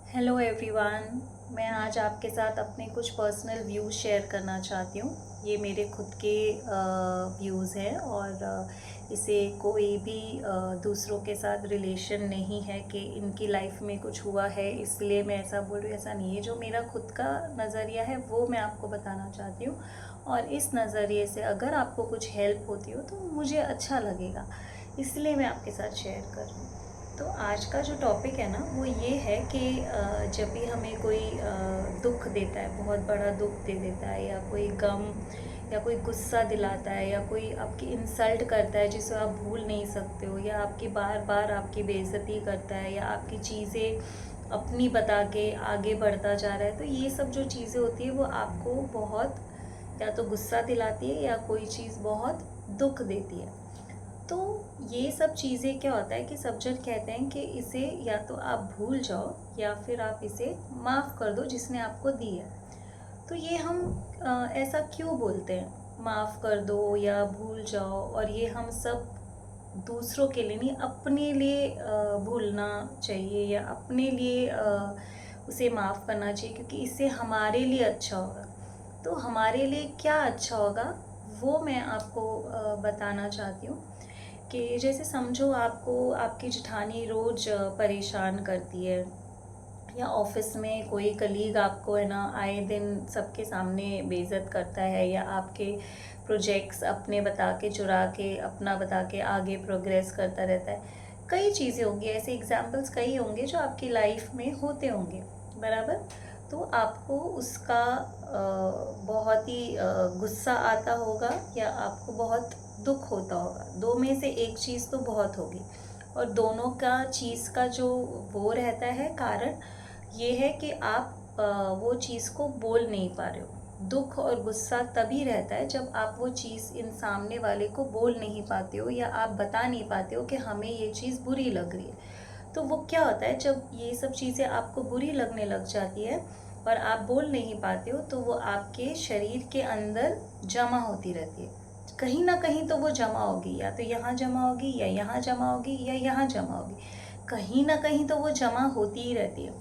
Hello everyone. मैं आज आपके साथ अपने कुछ पर्सनल व्यूज़ शेयर करना चाहती हूँ। ये मेरे खुद के व्यूज़ हैं और इसे कोई भी दूसरों के साथ रिलेशन नहीं है कि इनकी लाइफ में कुछ हुआ है इसलिए मैं ऐसा बोल रही हूँ। ऐसा नहीं है। जो मेरा खुद का नज़रिया है वो मैं आपको बताना चाहती हूँ और इस नज़रिए से अगर आपको कुछ हेल्प होती हो तो मुझे अच्छा लगेगा, इसलिए मैं आपके साथ शेयर कर रही हूँ। तो आज का जो टॉपिक है ना वो ये है कि जब भी हमें कोई दुख देता है, बहुत बड़ा दुख दे देता है, या कोई गम या कोई गुस्सा दिलाता है या कोई आपकी इंसल्ट करता है जिसे आप भूल नहीं सकते हो, या आपकी बार बार आपकी बेइज्जती करता है, या आपकी चीज़ें अपनी बता के आगे बढ़ता जा रहा है, तो ये सब जो चीज़ें होती है वो आपको बहुत या तो गुस्सा दिलाती है या कोई चीज़ बहुत दुख देती है। तो ये सब चीज़ें क्या होता है कि सब जन कहते हैं कि इसे या तो आप भूल जाओ या फिर आप इसे माफ़ कर दो जिसने आपको दी है। तो ये हम ऐसा क्यों बोलते हैं माफ़ कर दो या भूल जाओ, और ये हम सब दूसरों के लिए नहीं अपने लिए भूलना चाहिए या अपने लिए उसे माफ़ करना चाहिए, क्योंकि इससे हमारे लिए अच्छा होगा। तो हमारे लिए क्या अच्छा होगा वो मैं आपको बताना चाहती हूँ। कि जैसे समझो आपको आपकी जेठानी रोज़ परेशान करती है, या ऑफिस में कोई कलीग आपको है ना आए दिन सबके सामने बेइज्जत करता है, या आपके प्रोजेक्ट्स अपने बता के चुरा के अपना बता के आगे प्रोग्रेस करता रहता है। कई चीज़ें होंगी, ऐसे एग्जाम्पल्स कई होंगे जो आपकी लाइफ में होते होंगे, बराबर। तो आपको उसका बहुत ही गुस्सा आता होगा या आपको बहुत दुख होता होगा। दो में से एक चीज़ तो बहुत होगी, और दोनों का चीज़ का जो वो रहता है कारण ये है कि आप वो चीज़ को बोल नहीं पा रहे हो। दुख और गुस्सा तभी रहता है जब आप वो चीज़ इन सामने वाले को बोल नहीं पाते हो या आप बता नहीं पाते हो कि हमें ये चीज़ बुरी लग रही है। तो वो क्या होता है, जब ये सब चीज़ें आपको बुरी लगने लग जाती है और आप बोल नहीं पाते हो, तो वो आपके शरीर के अंदर जमा होती रहती है। कहीं ना कहीं तो वो जमा होगी, या तो यहाँ जमा होगी या यहाँ जमा होगी या यहाँ जमा होगी, कहीं ना कहीं तो वो जमा होती ही रहती है।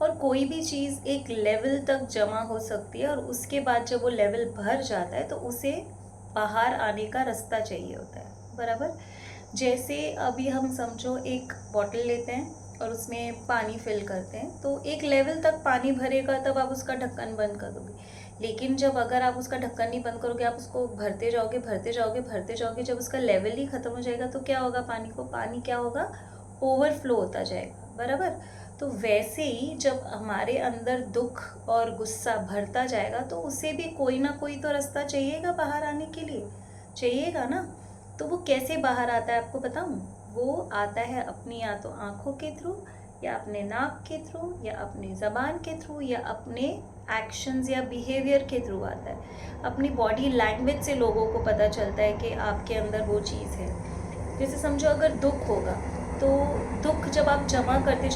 और कोई भी चीज़ एक लेवल तक जमा हो सकती है और उसके बाद जब वो लेवल भर जाता है तो उसे बाहर आने का रास्ता चाहिए होता है, बराबर। जैसे अभी हम समझो एक बॉटल लेते हैं और उसमें पानी फिल करते हैं, तो एक लेवल तक पानी भरेगा तब आप उसका ढक्कन बंद कर दोगे। लेकिन जब अगर आप उसका ढक्कन नहीं बंद करोगे, आप उसको भरते जाओगे भरते जाओगे भरते जाओगे, जब उसका लेवल ही खत्म हो जाएगा तो क्या होगा, पानी क्या होगा, ओवरफ्लो होता जाएगा, बराबर। तो वैसे ही जब हमारे अंदर दुख और गुस्सा भरता जाएगा तो उसे भी कोई ना कोई तो रास्ता चाहिएगा बाहर आने के लिए, चाहिएगा ना। तो वो कैसे बाहर आता है आपको बताऊं? वो आता है अपनी या तो आंखों के थ्रू, या अपने नाक के थ्रू, या अपनी ज़बान के थ्रू, या अपने एक्शंस या बिहेवियर के थ्रू आता है। अपनी बॉडी लैंग्वेज से लोगों को पता चलता है कि आपके अंदर वो चीज़ है। जैसे समझो अगर दुख होगा, तो दुख जब आप जमा करते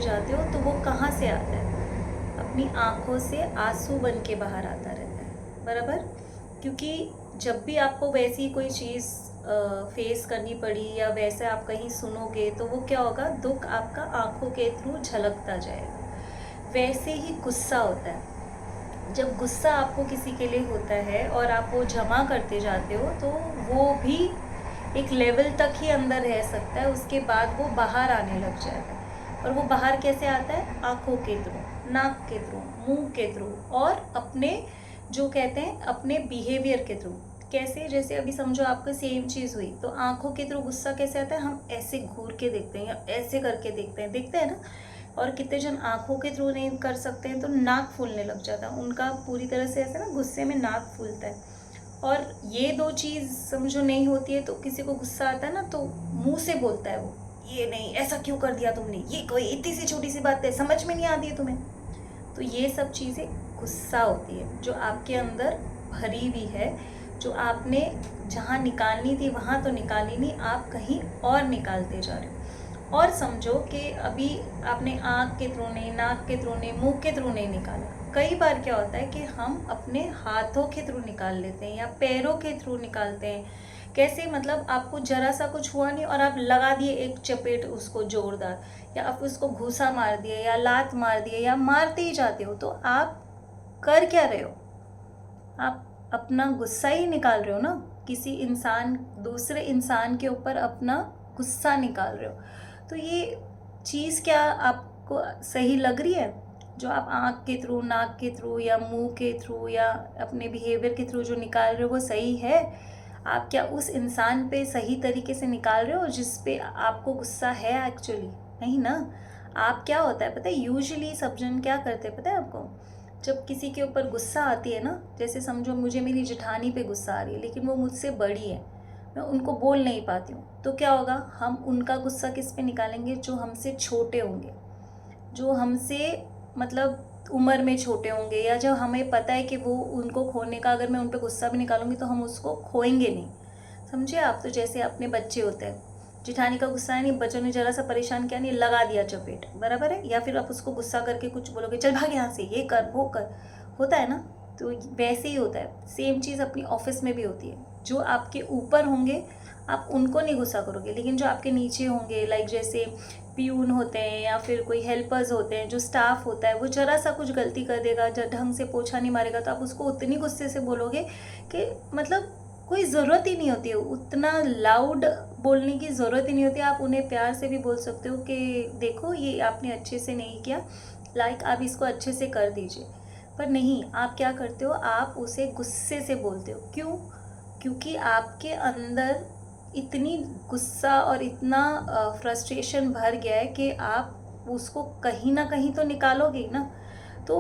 जाते हो तो वो कहाँ से आता है? अपनी आँखों से आँसू बन के बाहर आता रहता है, बराबर। क्योंकि जब भी आपको वैसी कोई चीज़ फेस करनी पड़ी या वैसे आप कहीं सुनोगे तो वो क्या होगा, दुख आपका आँखों के थ्रू झलकता जाएगा। वैसे ही गुस्सा होता है। जब गुस्सा आपको किसी के लिए होता है और आप वो जमा करते जाते हो तो वो भी एक लेवल तक ही अंदर रह सकता है, उसके बाद वो बाहर आने लग जाएगा। और वो बाहर कैसे आता है? आँखों के थ्रू, नाक के थ्रू, मुंह के थ्रू, और अपने जो कहते हैं अपने बिहेवियर के थ्रू। कैसे? जैसे अभी समझो आपको सेम चीज़ हुई तो आँखों के थ्रू गुस्सा कैसे आता है, हम ऐसे घूर के देखते हैं या ऐसे करके देखते हैं ना। और कितने जन आँखों के थ्रू नहीं कर सकते हैं तो नाक फूलने लग जाता है उनका, पूरी तरह से ऐसे ना गुस्से में नाक फूलता है। और ये दो चीज़ समझो नहीं होती है तो किसी को गुस्सा आता है ना तो मुंह से बोलता है वो, ये नहीं, ऐसा क्यों कर दिया तुमने, ये कोई इतनी सी छोटी सी बात है, समझ में नहीं आती है तुम्हें। तो ये सब चीज़ें गुस्सा होती है जो आपके अंदर भरी हुई है, जो आपने जहाँ निकालनी थी वहाँ तो निकाली नहीं, आप कहीं और निकालते जा रहे हो। और समझो कि अभी आपने आँख के थ्रू नहीं, नाक के थ्रू नहीं, मुंह के थ्रू नहीं निकाला। कई बार क्या होता है कि हम अपने हाथों के थ्रू निकाल लेते हैं या पैरों के थ्रू निकालते हैं कैसे, मतलब आपको जरा सा कुछ हुआ नहीं और आप लगा दिए एक चपेट उसको जोरदार, या आप उसको घूसा मार दिए या लात मार दिए या मारते ही जाते हो, तो आप कर क्या रहे हो? आप अपना गुस्सा ही निकाल रहे हो ना, किसी इंसान, दूसरे इंसान के ऊपर अपना गुस्सा निकाल रहे हो। तो ये चीज़ क्या आपको सही लग रही है? जो आप आँख के थ्रू, नाक के थ्रू या मुंह के थ्रू या अपने बिहेवियर के थ्रू जो निकाल रहे हो वो सही है? आप क्या उस इंसान पे सही तरीके से निकाल रहे हो जिस पे आपको गुस्सा है एक्चुअली? नहीं ना। आप क्या होता है पता है, यूजुअली सब जन क्या करते हैं पता है आपको? जब किसी के ऊपर गुस्सा आती है ना, जैसे समझो मुझे मेरी जेठानी पे गुस्सा आ रही है लेकिन वो मुझसे बड़ी है, मैं उनको बोल नहीं पाती हूँ, तो क्या होगा, हम उनका गुस्सा किस पे निकालेंगे? जो हमसे छोटे होंगे, जो हमसे मतलब उम्र में छोटे होंगे, या जब हमें पता है कि वो उनको खोने का, अगर मैं उन पर गुस्सा भी निकालूंगी तो हम उसको खोएंगे नहीं। समझे आप? तो जैसे अपने बच्चे होते हैं, जेठानी का गुस्सा है नहीं, बच्चों ने जरा सा परेशान किया नहीं, लगा दिया चपेट, बराबर है? या फिर आप उसको गुस्सा करके कुछ बोलोगे, चल भाग यहाँ से, ये कर वो कर, होता है ना? तो वैसे ही होता है, सेम चीज़ अपनी ऑफिस में भी होती है। जो आपके ऊपर होंगे आप उनको नहीं गुस्सा करोगे, लेकिन जो आपके नीचे होंगे, लाइक जैसे पियून होते हैं या फिर कोई हेल्पर्स होते हैं, जो स्टाफ होता है, वो जरा सा कुछ गलती कर देगा, ढंग से पोछा नहीं मारेगा, तो आप उसको उतनी गुस्से से बोलोगे कि मतलब कोई ज़रूरत ही नहीं होती है, उतना लाउड बोलने की ज़रूरत ही नहीं होती। आप उन्हें प्यार से भी बोल सकते हो कि देखो ये आपने अच्छे से नहीं किया, लाइक आप इसको अच्छे से कर दीजिए। पर नहीं, आप क्या करते हो, आप उसे गुस्से से बोलते हो। क्यों? क्योंकि आपके अंदर इतनी गुस्सा और इतना फ्रस्ट्रेशन भर गया है कि आप उसको कहीं ना कहीं तो निकालोगे ही ना। तो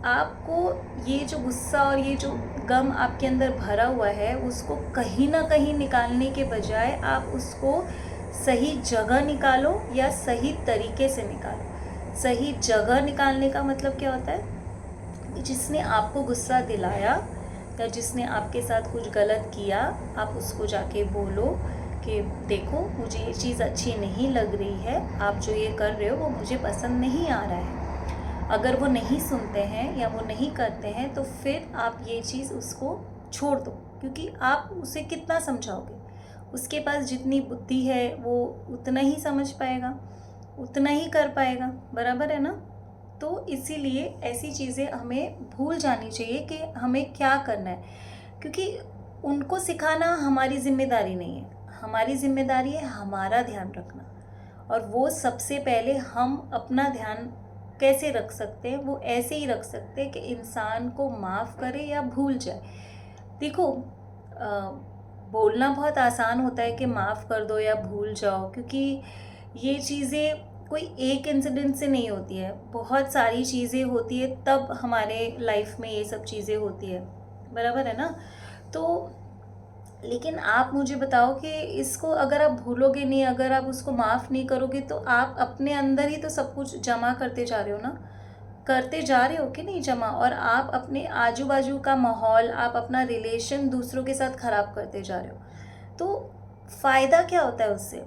आपको ये जो गुस्सा और ये जो गम आपके अंदर भरा हुआ है उसको कहीं ना कहीं निकालने के बजाय आप उसको सही जगह निकालो या सही तरीके से निकालो। सही जगह निकालने का मतलब क्या होता है? जिसने आपको गुस्सा दिलाया या जिसने आपके साथ कुछ गलत किया, आप उसको जाके बोलो कि देखो मुझे ये चीज़ अच्छी नहीं लग रही है, आप जो ये कर रहे हो वो मुझे पसंद नहीं आ रहा है। अगर वो नहीं सुनते हैं या वो नहीं करते हैं तो फिर आप ये चीज़ उसको छोड़ दो, क्योंकि आप उसे कितना समझाओगे? उसके पास जितनी बुद्धि है वो उतना ही समझ पाएगा, उतना ही कर पाएगा, बराबर है ना? तो इसीलिए ऐसी चीज़ें हमें भूल जानी चाहिए कि हमें क्या करना है, क्योंकि उनको सिखाना हमारी जिम्मेदारी नहीं है। हमारी जिम्मेदारी है हमारा ध्यान रखना, और वो सबसे पहले हम अपना ध्यान कैसे रख सकते हैं? वो ऐसे ही रख सकते हैं कि इंसान को माफ़ करे या भूल जाए। देखो, बोलना बहुत आसान होता है कि माफ़ कर दो या भूल जाओ, क्योंकि ये चीज़ें कोई एक इंसिडेंट से नहीं होती है, बहुत सारी चीज़ें होती है तब हमारे लाइफ में ये सब चीज़ें होती है, बराबर है ना? तो लेकिन आप मुझे बताओ कि इसको अगर आप भूलोगे नहीं, अगर आप उसको माफ़ नहीं करोगे, तो आप अपने अंदर ही तो सब कुछ जमा करते जा रहे हो ना, करते जा रहे हो कि नहीं जमा? और आप अपने आजू बाजू का माहौल, आप अपना रिलेशन दूसरों के साथ ख़राब करते जा रहे हो। तो फ़ायदा क्या होता है उससे?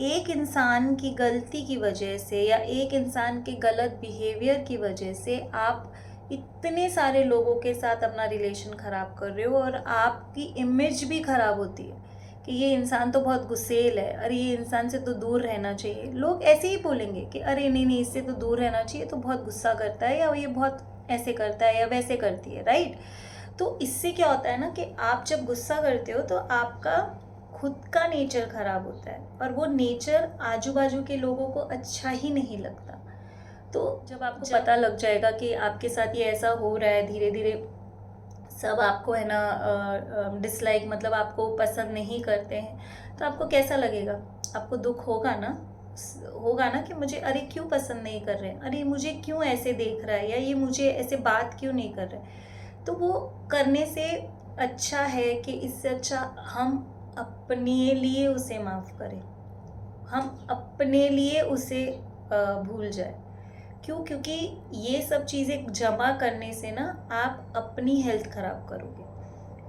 एक इंसान की गलती की वजह से या एक इंसान के गलत बिहेवियर की वजह से आप इतने सारे लोगों के साथ अपना रिलेशन ख़राब कर रहे हो, और आपकी इमेज भी ख़राब होती है कि ये इंसान तो बहुत गुस्सेल है, अरे ये इंसान से तो दूर रहना चाहिए। लोग ऐसे ही बोलेंगे कि अरे नहीं नहीं, इससे तो दूर रहना चाहिए, तो बहुत गुस्सा करता है, या ये बहुत ऐसे करता है या वैसे करती है, राइट? तो इससे क्या होता है ना कि आप जब गुस्सा करते हो तो आपका खुद का नेचर ख़राब होता है, और वो नेचर आजू बाजू के लोगों को अच्छा ही नहीं लगता। तो जब आपको पता लग जाएगा कि आपके साथ ये ऐसा हो रहा है, धीरे धीरे सब आपको है ना डिसलाइक, मतलब आपको पसंद नहीं करते हैं, तो आपको कैसा लगेगा? आपको दुख होगा ना, होगा ना कि मुझे अरे क्यों पसंद नहीं कर रहे, अरे मुझे क्यों ऐसे देख रहा है, या ये मुझे ऐसे बात क्यों नहीं कर रहे। तो वो करने से अच्छा है कि इससे अच्छा हम अपने लिए उसे माफ़ करें, हम अपने लिए उसे भूल जाए। क्यों? क्योंकि ये सब चीज़ें जमा करने से ना आप अपनी हेल्थ ख़राब करोगे,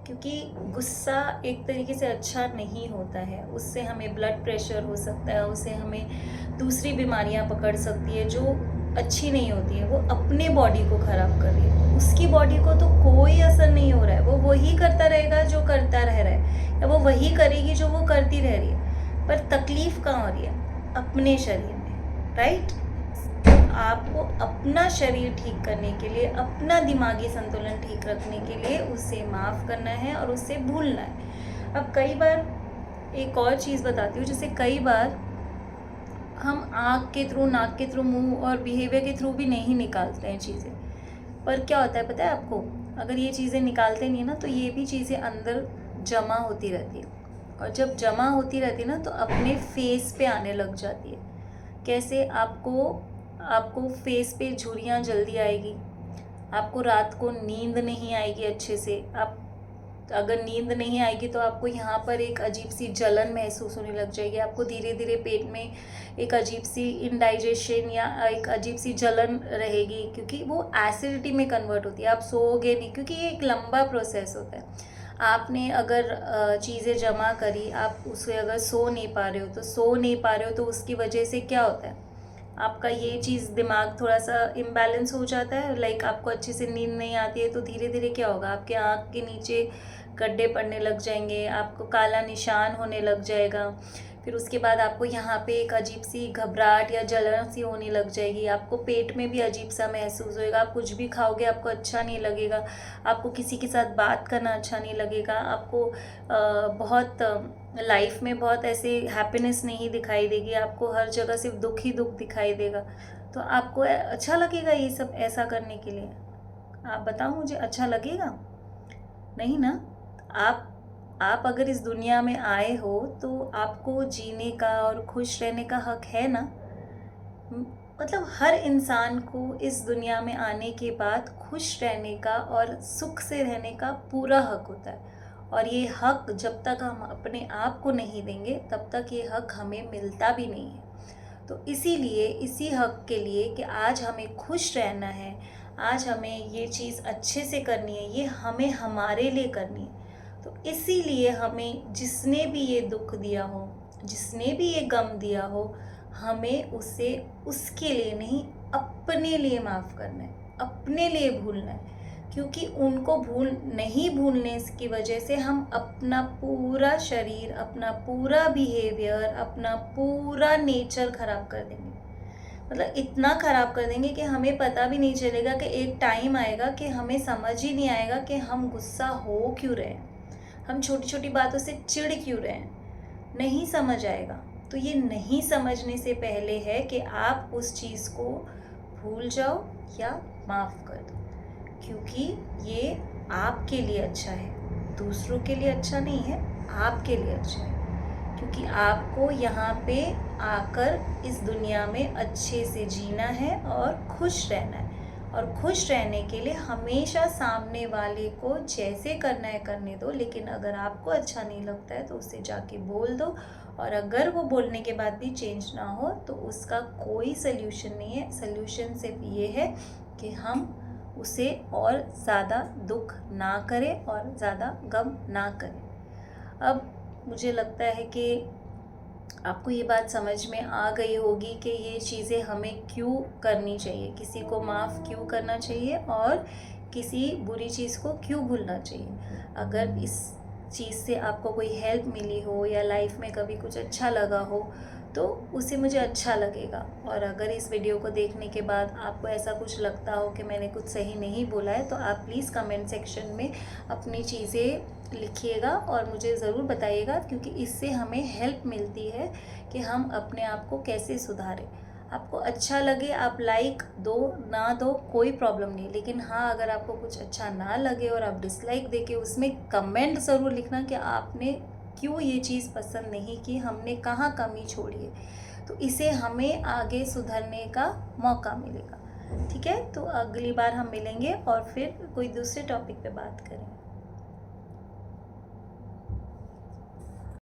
क्योंकि गुस्सा एक तरीके से अच्छा नहीं होता है, उससे हमें ब्लड प्रेशर हो सकता है, उससे हमें दूसरी बीमारियां पकड़ सकती है जो अच्छी नहीं होती है। वो अपने बॉडी को ख़राब कर रही है, उसकी बॉडी को तो कोई असर नहीं हो रहा है, वो वही करता रहेगा जो करता रह रहा है। या वो वही करेगी जो वो करती रह रही है, पर तकलीफ कहाँ हो रही है? अपने शरीर में, राइट? आपको अपना शरीर ठीक करने के लिए, अपना दिमागी संतुलन ठीक रखने के लिए उसे माफ़ करना है और उसे भूलना है। अब कई बार एक और चीज़ बताती हूँ, जैसे कई बार हम आँख के थ्रू, नाक के थ्रू, मुंह और बिहेवियर के थ्रू भी नहीं निकालते हैं चीज़ें, पर क्या होता है पता है आपको? अगर ये चीज़ें निकालते नहीं है ना, तो ये भी चीज़ें अंदर जमा होती रहती है, और जब जमा होती रहती है ना, तो अपने फेस पे आने लग जाती है। कैसे? आपको फेस पे झुर्रियाँ जल्दी आएगी, आपको रात को नींद नहीं आएगी अच्छे से। आप अगर नींद नहीं आएगी तो आपको यहाँ पर एक अजीब सी जलन महसूस होने लग जाएगी, आपको धीरे धीरे पेट में एक अजीब सी इंडाइजेशन या एक अजीब सी जलन रहेगी, क्योंकि वो एसिडिटी में कन्वर्ट होती है। आप सोओगे नहीं, क्योंकि ये एक लंबा प्रोसेस होता है। आपने अगर चीज़ें जमा करी, आप उसे अगर सो नहीं पा रहे हो तो उसकी वजह से क्या होता है? आपका ये चीज़ दिमाग थोड़ा सा इम्बैलेंस हो जाता है, लाइक आपको अच्छे से नींद नहीं आती है, तो धीरे धीरे क्या होगा? आपके आँख के नीचे गड्ढे पड़ने लग जाएंगे, आपको काला निशान होने लग जाएगा। फिर उसके बाद आपको यहाँ पे एक अजीब सी घबराहट या जलन सी होने लग जाएगी, आपको पेट में भी अजीब सा महसूस होएगा, आप कुछ भी खाओगे आपको अच्छा नहीं लगेगा, आपको किसी के साथ बात करना अच्छा नहीं लगेगा, आपको बहुत लाइफ में बहुत ऐसे हैप्पीनेस नहीं दिखाई देगी, आपको हर जगह सिर्फ दुख ही दुख दिखाई देगा। तो आपको अच्छा लगेगा ये सब ऐसा करने के लिए? आप बताओ मुझे, अच्छा लगेगा? नहीं ना। आप अगर इस दुनिया में आए हो तो आपको जीने का और खुश रहने का हक है ना। मतलब हर इंसान को इस दुनिया में आने के बाद खुश रहने का और सुख से रहने का पूरा हक होता है, और ये हक जब तक हम अपने आप को नहीं देंगे तब तक ये हक हमें मिलता भी नहीं है। तो इसीलिए इसी हक के लिए कि आज हमें खुश रहना है, आज हमें ये चीज़ अच्छे से करनी है, ये हमें हमारे लिए करनी है। तो इसीलिए हमें जिसने भी ये दुख दिया हो, जिसने भी ये गम दिया हो, हमें उसे उसके लिए नहीं, अपने लिए माफ़ करना है, अपने लिए भूलना है। क्योंकि उनको नहीं भूलने की वजह से हम अपना पूरा शरीर, अपना पूरा बिहेवियर, अपना पूरा नेचर ख़राब कर देंगे। मतलब इतना ख़राब कर देंगे कि हमें पता भी नहीं चलेगा, कि एक टाइम आएगा कि हमें समझ ही नहीं आएगा कि हम गुस्सा हो क्यों रहे हैं, हम छोटी छोटी बातों से चिढ़ क्यों रहे हैं, नहीं समझ आएगा। तो ये नहीं समझने से पहले है कि आप उस चीज़ को भूल जाओ या माफ़ कर दो, क्योंकि ये आपके लिए अच्छा है, दूसरों के लिए अच्छा नहीं है, आपके लिए अच्छा है। क्योंकि आपको यहाँ पे आकर इस दुनिया में अच्छे से जीना है और खुश रहना है, और खुश रहने के लिए हमेशा सामने वाले को जैसे करना है करने दो, लेकिन अगर आपको अच्छा नहीं लगता है तो उसे जाके बोल दो, और अगर वो बोलने के बाद भी चेंज ना हो तो उसका कोई सल्यूशन नहीं है। सल्यूशन सिर्फ ये है कि हम उसे और ज़्यादा दुख ना करें और ज़्यादा गम ना करें। अब मुझे लगता है कि आपको ये बात समझ में आ गई होगी कि ये चीज़ें हमें क्यों करनी चाहिए, किसी को माफ़ क्यों करना चाहिए और किसी बुरी चीज़ को क्यों भूलना चाहिए। अगर इस चीज़ से आपको कोई हेल्प मिली हो या लाइफ में कभी कुछ अच्छा लगा हो तो उसे मुझे अच्छा लगेगा, और अगर इस वीडियो को देखने के बाद आपको ऐसा कुछ लगता हो कि मैंने कुछ सही नहीं बोला है तो आप प्लीज़ कमेंट सेक्शन में अपनी चीज़ें लिखिएगा और मुझे ज़रूर बताइएगा, क्योंकि इससे हमें हेल्प मिलती है कि हम अपने आप को कैसे सुधारें। आपको अच्छा लगे आप लाइक दो, ना दो कोई प्रॉब्लम नहीं, लेकिन हाँ अगर आपको कुछ अच्छा ना लगे और आप डिसलाइक देके उसमें कमेंट ज़रूर लिखना कि आपने क्यों ये चीज़ पसंद नहीं की, हमने कहाँ कमी छोड़ी है, तो इसे हमें आगे सुधरने का मौका मिलेगा। ठीक है, तो अगली बार हम मिलेंगे और फिर कोई दूसरे टॉपिक पे बात करेंगे।